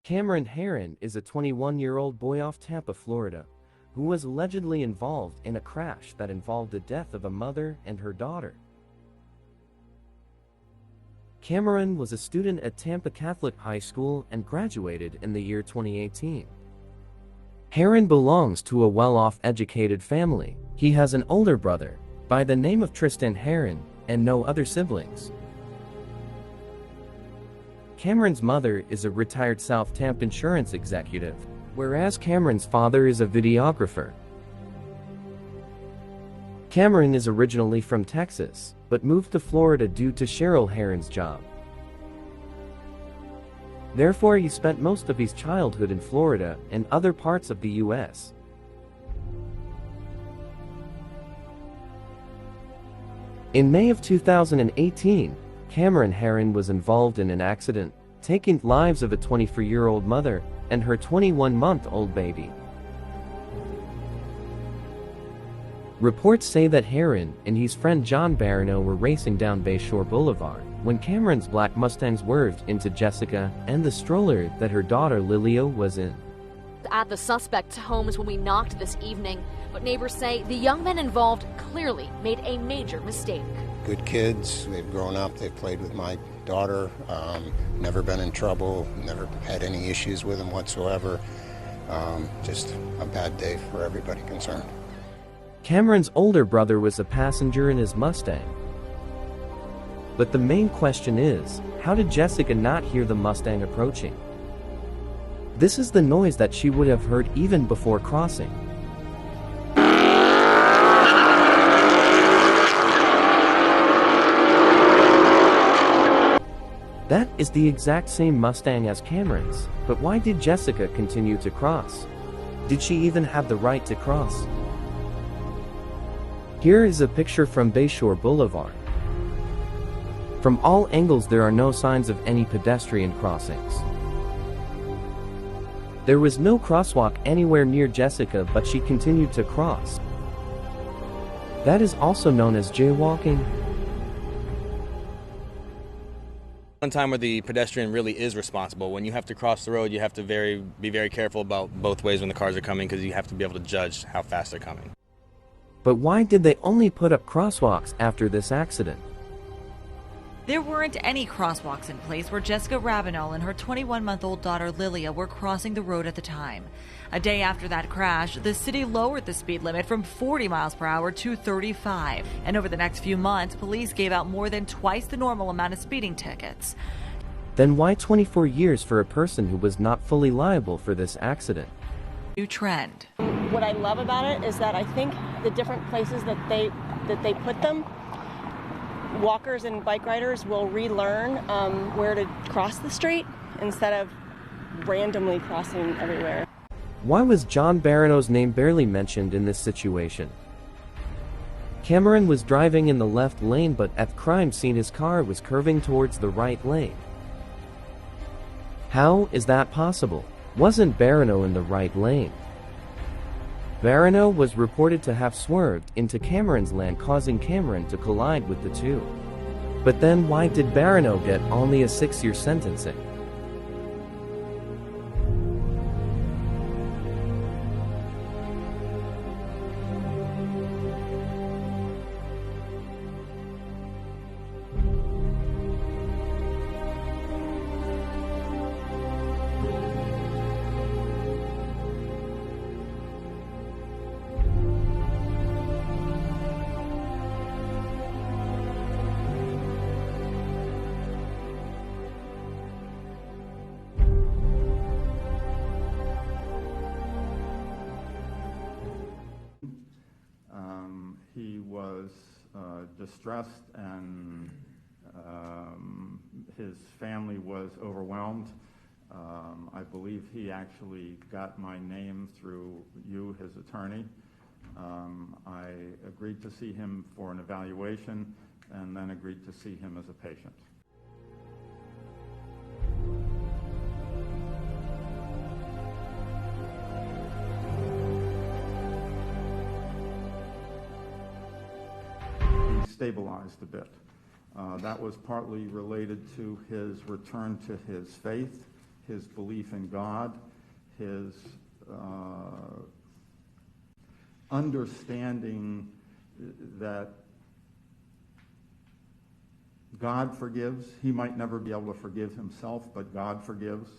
Cameron Herron is a 21-year-old boy off Tampa, Florida, who was allegedly involved in a crash that involved the death of a mother and her daughter. Cameron was a student at Tampa Catholic High School and graduated in the year 2018. Herron belongs to a well-off educated family. He has an older brother by the name of Tristan Herron and no other siblings. Cameron's mother is a retired South Tampa insurance executive, whereas Cameron's father is a videographer. Cameron is originally from Texas, but moved to Florida due to Cheryl Herron's job. Therefore, he spent most of his childhood in Florida and other parts of the U.S. In May of 2018, Cameron Herron was involved in an accident, taking the lives of a 24-year-old mother and her 21-month-old baby. Reports say that Herron and his friend John Barano were racing down Bayshore Boulevard when Cameron's black Mustang swerved into Jessica and the stroller that her daughter Lilia was in. At the suspect's homes when we knocked this evening, but neighbors say the young men involved clearly made a major mistake. Good kids, they've grown up, they've played with my daughter, never been in trouble, never had any issues with them whatsoever. Just a bad day for everybody concerned. Cameron's older brother was a passenger in his Mustang. But the main question is, how did Jessica not hear the Mustang approaching? This is the noise that she would have heard even before crossing. That is the exact same Mustang as Cameron's, but why did Jessica continue to cross? Did she even have the right to cross? Here is a picture from Bayshore Boulevard. From all angles there are no signs of any pedestrian crossings. There was no crosswalk anywhere near Jessica, but she continued to cross. That is also known as jaywalking. One time where the pedestrian really is responsible. When you have to cross the road, you have to be very careful about both ways when the cars are coming, because you have to be able to judge how fast they're coming. But why did they only put up crosswalks after this accident? There weren't any crosswalks in place where Jessica Ravenel and her 21-month-old daughter Lilia were crossing the road at the time. A day after that crash, the city lowered the speed limit from 40 miles per hour to 35. And over the next few months, police gave out more than twice the normal amount of speeding tickets. Then why 24 years for a person who was not fully liable for this accident? New trend. What I love about it is that I think the different places that they put them, walkers and bike riders will relearn where to cross the street instead of randomly crossing everywhere. Why was John Barano's name barely mentioned in this situation? Cameron was driving in the left lane, but at the crime scene his car was curving towards the right lane. How is that possible? Wasn't Barano in the right lane? Barano was reported to have swerved into Cameron's lane, causing Cameron to collide with the two. But then why did Barano get only a 6-year sentencing? He was distressed, and his family was overwhelmed. I believe he actually got my name through you, his attorney. I agreed to see him for an evaluation and then agreed to see him as a patient. Stabilized a bit. That was partly related to his return to his faith his belief in God, his understanding that God forgives. He might never be able to forgive himself, but God forgives.